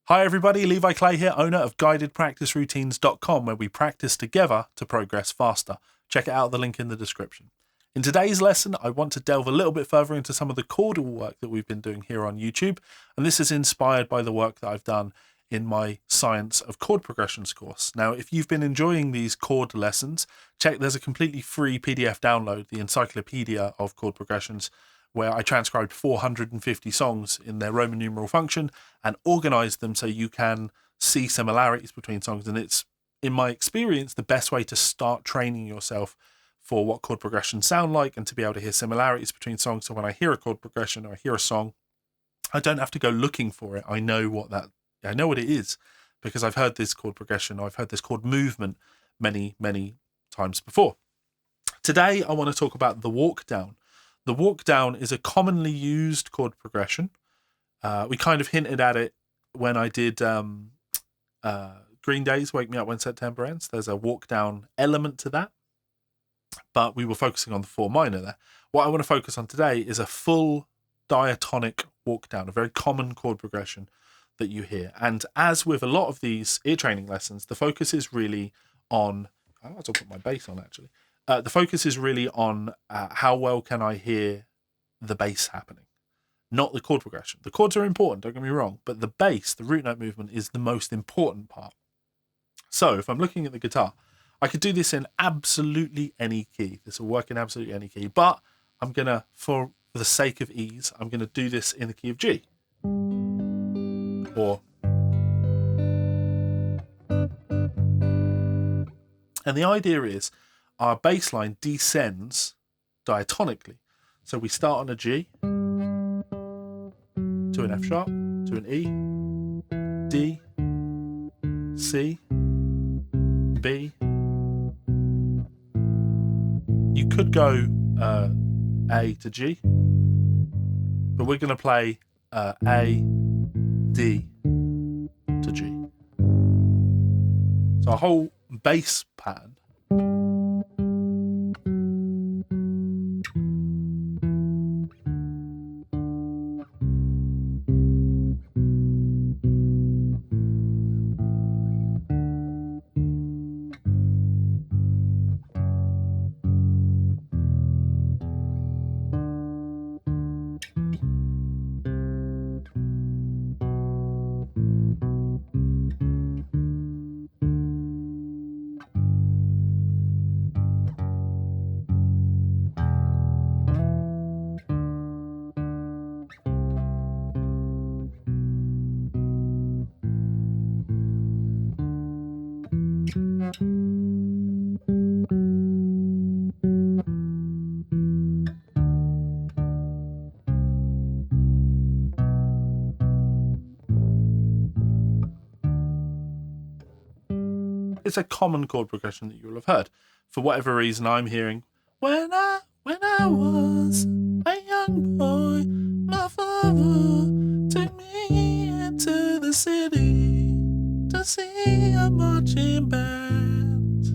Hi everybody, Levi Clay here, owner of guidedpracticeroutines.com, where we practice together to progress faster. Check it out, the link in the description. In today's lesson, I want to delve a little bit further into some of the chordal work that we've been doing here on YouTube, and this is inspired by the work that I've done in my Science of Chord Progressions course. Now, if you've been enjoying these chord lessons, check there's a completely free PDF download, the Encyclopedia of Chord Progressions, where I transcribed 450 songs in their Roman numeral function and organized them so you can see similarities between songs. And it's, in my experience, the best way to start training yourself for what chord progressions sound like and to be able to hear similarities between songs. So when I hear a chord progression or I hear a song, I don't have to go looking for it. I know what it is because I've heard this chord progression, or I've heard this chord movement many, many times before. Today, I want to talk about the walkdown. The walkdown is a commonly used chord progression. We kind of hinted at it when I did Green Day's Wake Me Up When September Ends. There's a walkdown element to that, but we were focusing on the 4 minor there. What I want to focus on today is a full diatonic walkdown, a very common chord progression that you hear. And as with a lot of these ear training lessons, the focus is really on, I might as well put my bass on actually. The focus is really on how well can I hear the bass happening, not the chord progression. The chords are important, don't get me wrong, but the bass, the root note movement, is the most important part. So if I'm looking at the guitar, I could do this in absolutely any key. This will work in absolutely any key, but I'm going to, for the sake of ease, I'm going to do this in the key of G. And the idea is our bass line descends diatonically. So we start on a G, to an F sharp, to an E, D, C, B. You could go A to G, but we're going to play A, D to G. So our whole bass pattern it's a common chord progression that you will have heard. For whatever reason, I'm hearing, when I was a young boy, my father took me into the city to see a marching band.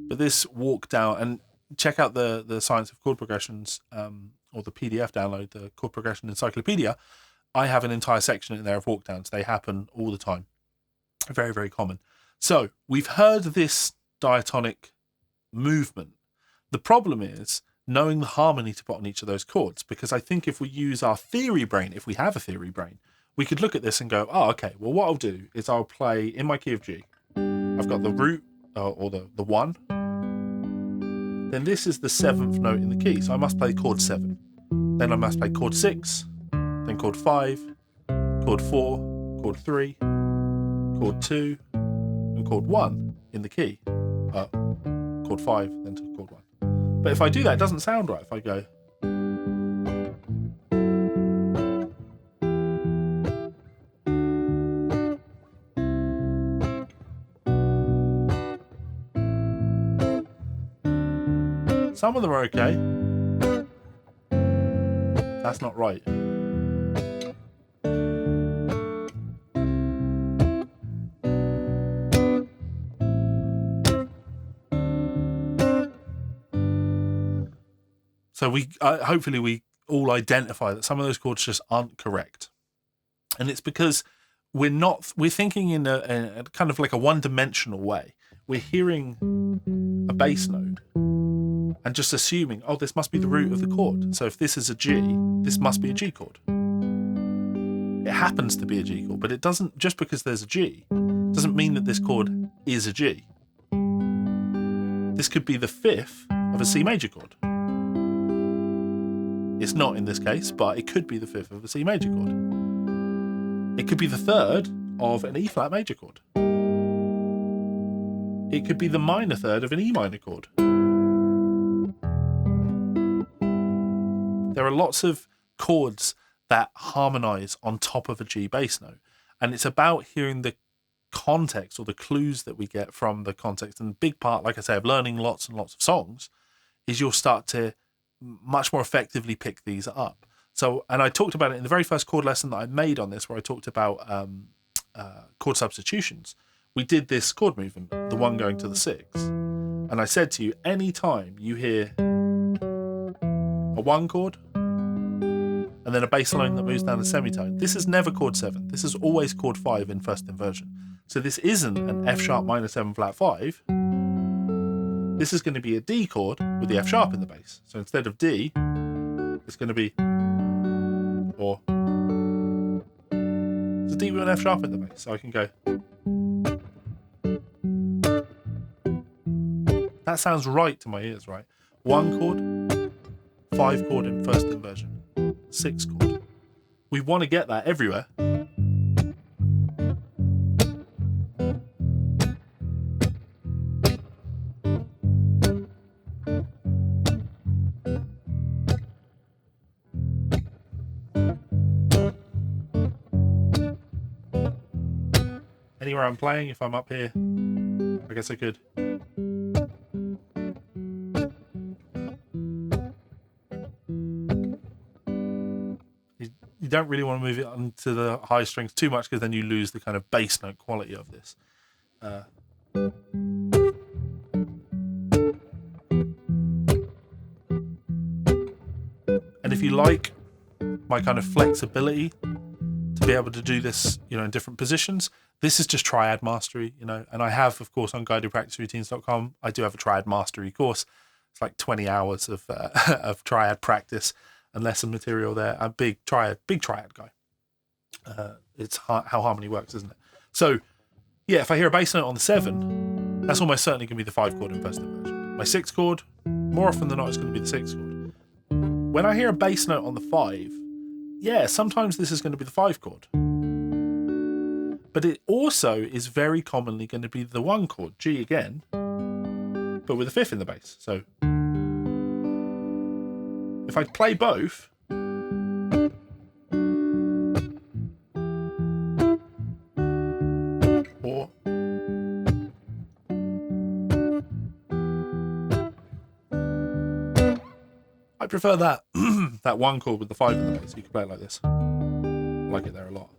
But this walk down, and check out the Science of Chord Progressions, or the PDF download, the Chord Progression Encyclopedia. I have an entire section in there of walk downs. They happen all the time. Very, very common. So we've heard this diatonic movement. The problem is knowing the harmony to put on each of those chords, because I think if we use our theory brain, if we have a theory brain, we could look at this and go, oh, okay, well, what I'll do is I'll play in my key of G. I've got the root, or the 1. Then this is the 7th note in the key, so I must play chord 7. Then I must play chord 6, then chord 5, chord 4, chord 3, chord 2, and chord 1 in the key. Chord 5, then to chord 1. But if I do that, it doesn't sound right. If I go, some of them are okay. That's not right. So hopefully we all identify that some of those chords just aren't correct. And it's because we're thinking in a kind of like a one-dimensional way. We're hearing a bass note and just assuming, oh, this must be the root of the chord. So if this is a G, this must be a G chord. It happens to be a G chord, but it doesn't, just because there's a G, doesn't mean that this chord is a G. This could be the fifth of a C major chord. It's not in this case, but it could be the fifth of a C major chord. It could be the third of an E flat major chord. It could be the minor third of an E minor chord. There are lots of chords that harmonize on top of a G bass note, and it's about hearing the context or the clues that we get from the context. And the big part, like I say, of learning lots and lots of songs is you'll start to much more effectively pick these up. So, and I talked about it in the very first chord lesson that I made on this, where I talked about chord substitutions. We did this chord movement, the one going to the six, and I said to you, anytime you hear a one chord and then a bass line that moves down a semitone, this is never chord 7. This is always chord 5 in first inversion. So this isn't an F sharp minor 7 flat 5. This is going to be a D chord with the F sharp in the bass. So instead of D, it's going to be, or it's a D with an F sharp in the bass. So I can go. That sounds right to my ears, right? 1 chord, 5 chord in first inversion, 6 chord. We want to get that everywhere. Anywhere I'm playing, if I'm up here, I guess I could. You don't really want to move it onto the high strings too much, because then you lose the kind of bass note quality of this. And if you like my kind of flexibility to be able to do this, in different positions, this is just Triad mastery, and I have, of course, on guidedpracticeroutines.com, I do have a Triad mastery course. It's like 20 hours of of Triad practice and lesson material there. I'm a big Triad guy. It's how harmony works, isn't it? So, yeah, if I hear a bass note on the 7, that's almost certainly going to be the 5 chord in first inversion. My 6 chord, more often than not, is going to be the 6 chord. When I hear a bass note on the 5, yeah, sometimes this is going to be the 5 chord. But it also is very commonly going to be the 1 chord, G again, but with a 5th in the bass. So if I play both, or I prefer that that 1 chord with the 5 in the bass. You can play it like this. I like it there a lot.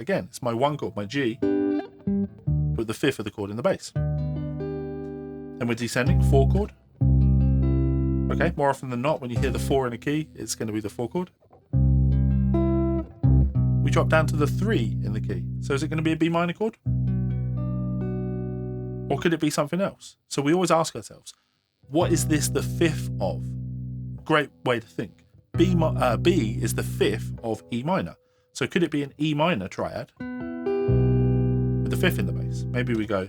Again, it's my 1 chord, my G, with the 5th of the chord in the bass. Then we're descending, 4 chord. Okay, more often than not, when you hear the 4 in a key, it's going to be the 4 chord. We drop down to the 3 in the key. So is it going to be a B minor chord? Or could it be something else? So we always ask ourselves, what is this the 5th of? Great way to think. B is the 5th of E minor. So could it be an E minor triad with the 5th in the bass? Maybe we go.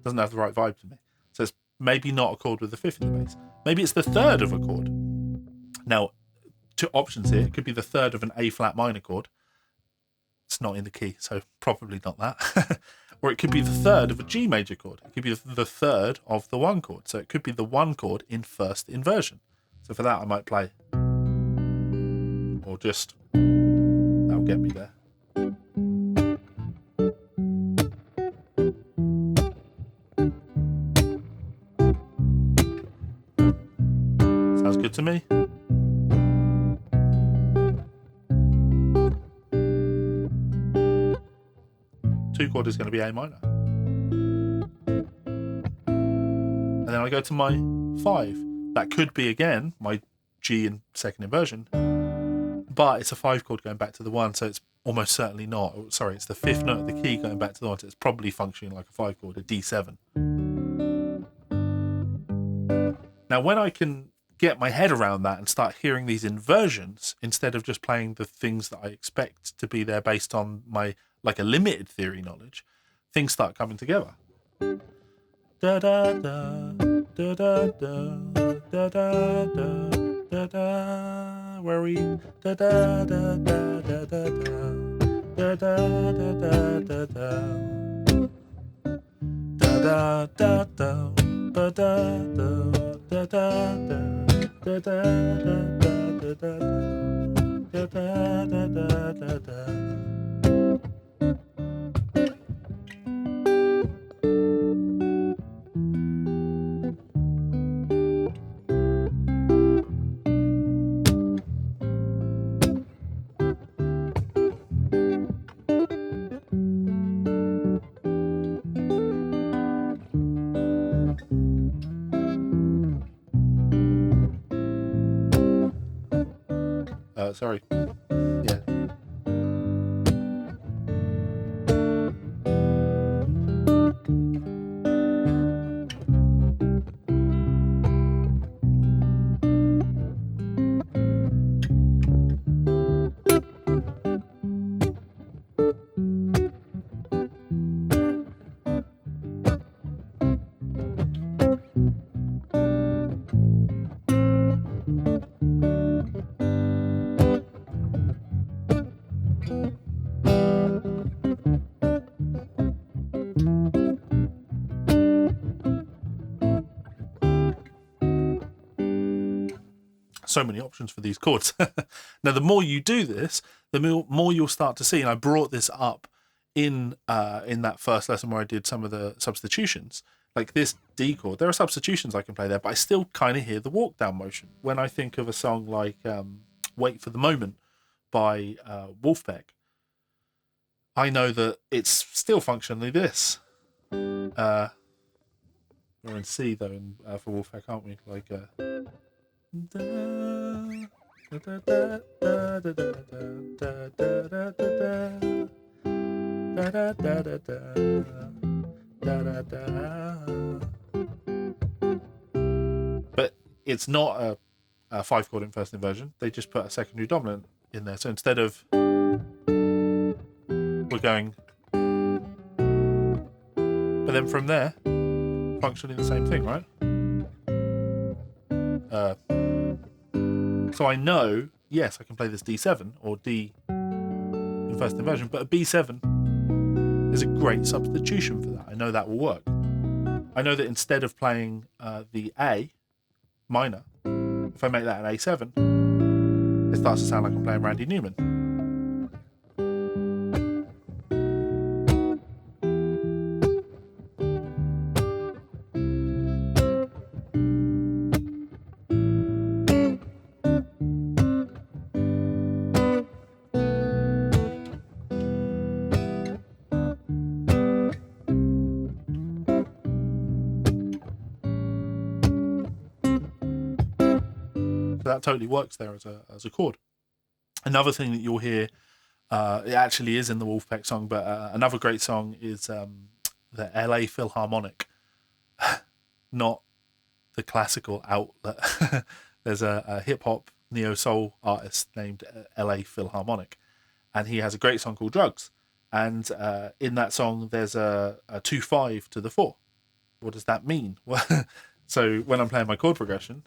Doesn't have the right vibe to me. So it's maybe not a chord with the 5th in the bass. Maybe it's the 3rd of a chord. Now, 2 options here. It could be the 3rd of an A flat minor chord. It's not in the key, so probably not that. Or it could be the 3rd of a G major chord. It could be the 3rd of the 1 chord. So it could be the 1 chord in first inversion. So for that, I might play. Or just, that'll get me there. Sounds good to me. Two chord is going to be A minor. And then I go to my 5. That could be, again, my G in second inversion. But it's a 5 chord going back to the 1, so it's almost certainly not. Sorry, it's the 5th note of the key going back to the 1, so it's probably functioning like a 5 chord, a D7. Now, when I can get my head around that and start hearing these inversions, instead of just playing the things that I expect to be there based on my, like, a limited theory knowledge, things start coming together. Da da da da da da da da da da. Where are we? Da da da da da da da da da da da da. Da da da da da da da da da da da da. Sorry. Yeah. So many options for these chords. Now, the more you do this, the more you'll start to see, and I brought this up in that first lesson where I did some of the substitutions, like this D chord. There are substitutions I can play there, but I still kind of hear the walk down motion. When I think of a song like Wait for the Moment by Wolfpack, I know that it's still functionally this. We're in C though for Wolfpack, aren't we? Like but it's not a 5 chord in first inversion. They just put a secondary dominant in there. So instead of we're going, but then from there, functioning the same thing, right? So I know, yes, I can play this D7 or D in first inversion, but a B7 is a great substitution for that. I know that will work. I know that instead of playing the A minor, if I make that an A7, it starts to sound like I'm playing Randy Newman. So that totally works there as a chord. Another thing that you'll hear, it actually is in the Wolfpack song, but another great song is the LA Philharmonic, not the classical outlet. There's a hip-hop neo-soul artist named LA Philharmonic, and he has a great song called Drugs. And in that song, there's a 2-5 to the 4. What does that mean? So when I'm playing my chord progression,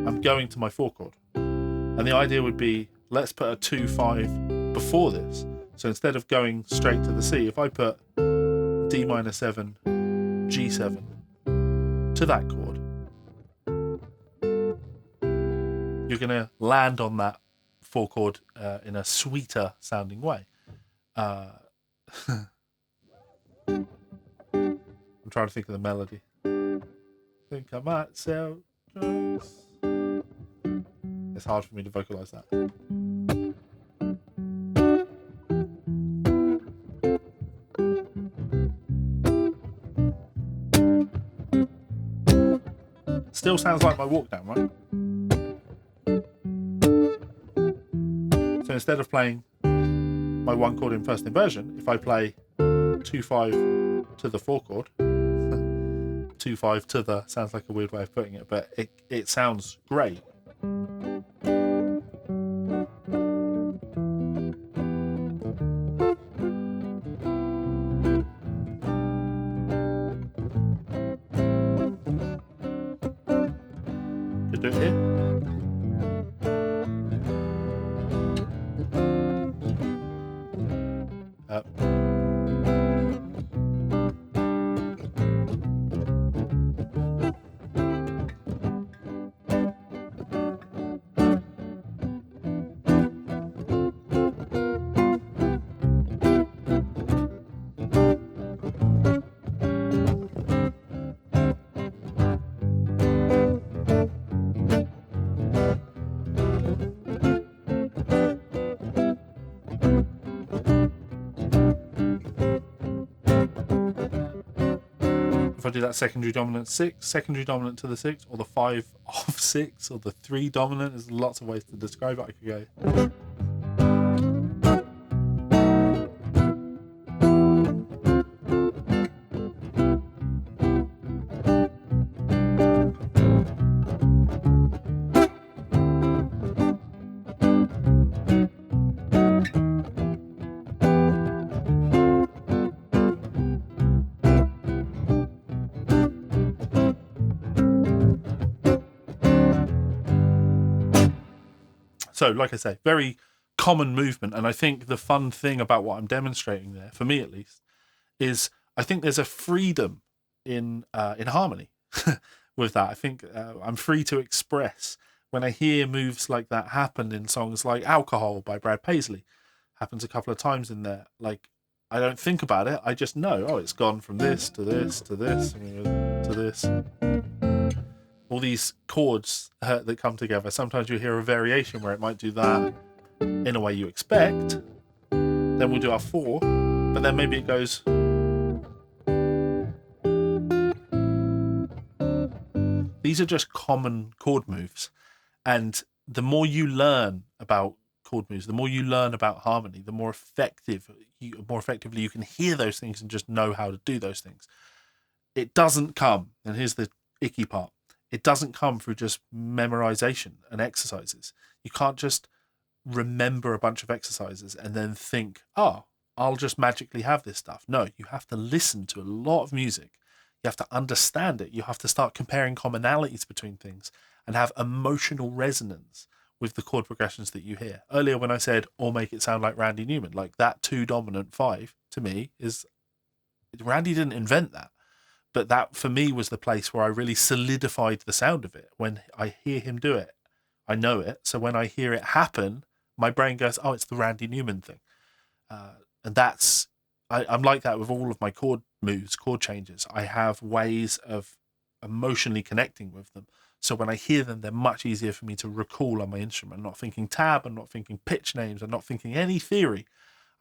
I'm going to my 4 chord. And the idea would be, let's put a 2-5 before this. So instead of going straight to the C, if I put D minor 7, G7 to that chord, you're going to land on that 4 chord in a sweeter sounding way. I'm trying to think of the melody. think I might sell drugs. It's hard for me to vocalize that. Still sounds like my walkdown, right? So instead of playing my 1 chord in first inversion, if I play 2-5 to the 4 chord, 2-5 to the, sounds like a weird way of putting it, but it sounds great. Could do it here. If I do that secondary dominant 6, secondary dominant to the 6, or the 5 of 6, or the 3 dominant, there's lots of ways to describe it. I could go. So, like I say, very common movement. And I think the fun thing about what I'm demonstrating there, for me at least, is I think there's a freedom in harmony with that. I think I'm free to express when I hear moves like that happen in songs like Alcohol by Brad Paisley. Happens a couple of times in there. Like, I don't think about it. I just know, oh, it's gone from this to this to this to this. All these chords that come together. Sometimes you hear a variation where it might do that in a way you expect. Then we'll do our 4, but then maybe it goes. These are just common chord moves. And the more you learn about chord moves, the more you learn about harmony, the more effectively you can hear those things and just know how to do those things. It doesn't come, and here's the icky part, it doesn't come through just memorization and exercises. You can't just remember a bunch of exercises and then think, oh, I'll just magically have this stuff. No, you have to listen to a lot of music. You have to understand it. You have to start comparing commonalities between things and have emotional resonance with the chord progressions that you hear. Earlier when I said, or make it sound like Randy Newman, like that 2 dominant 5 to me is, Randy didn't invent that. But that, for me, was the place where I really solidified the sound of it. When I hear him do it, I know it. So when I hear it happen, my brain goes, oh, it's the Randy Newman thing. And that's, I'm like that with all of my chord moves, chord changes. I have ways of emotionally connecting with them. So when I hear them, they're much easier for me to recall on my instrument. I'm not thinking tab, I'm not thinking pitch names, I'm not thinking any theory.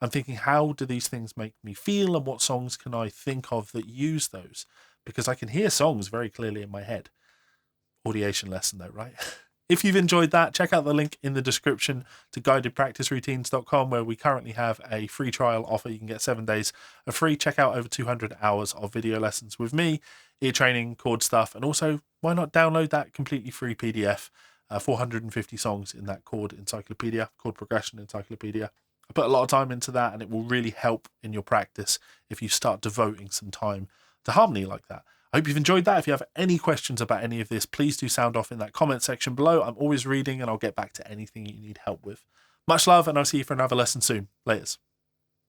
I'm thinking, how do these things make me feel, and what songs can I think of that use those? Because I can hear songs very clearly in my head. Audiation lesson though, right? If you've enjoyed that, check out the link in the description to guidedpracticeroutines.com, where we currently have a free trial offer. You can get 7 days of free. Check out over 200 hours of video lessons with me, ear training, chord stuff, and also why not download that completely free PDF, 450 songs in that chord encyclopedia, chord progression encyclopedia. I put a lot of time into that, and it will really help in your practice if you start devoting some time to harmony like that. I hope you've enjoyed that. If you have any questions about any of this, please do sound off in that comment section below. I'm always reading, and I'll get back to anything you need help with. Much love, and I'll see you for another lesson soon. Laters.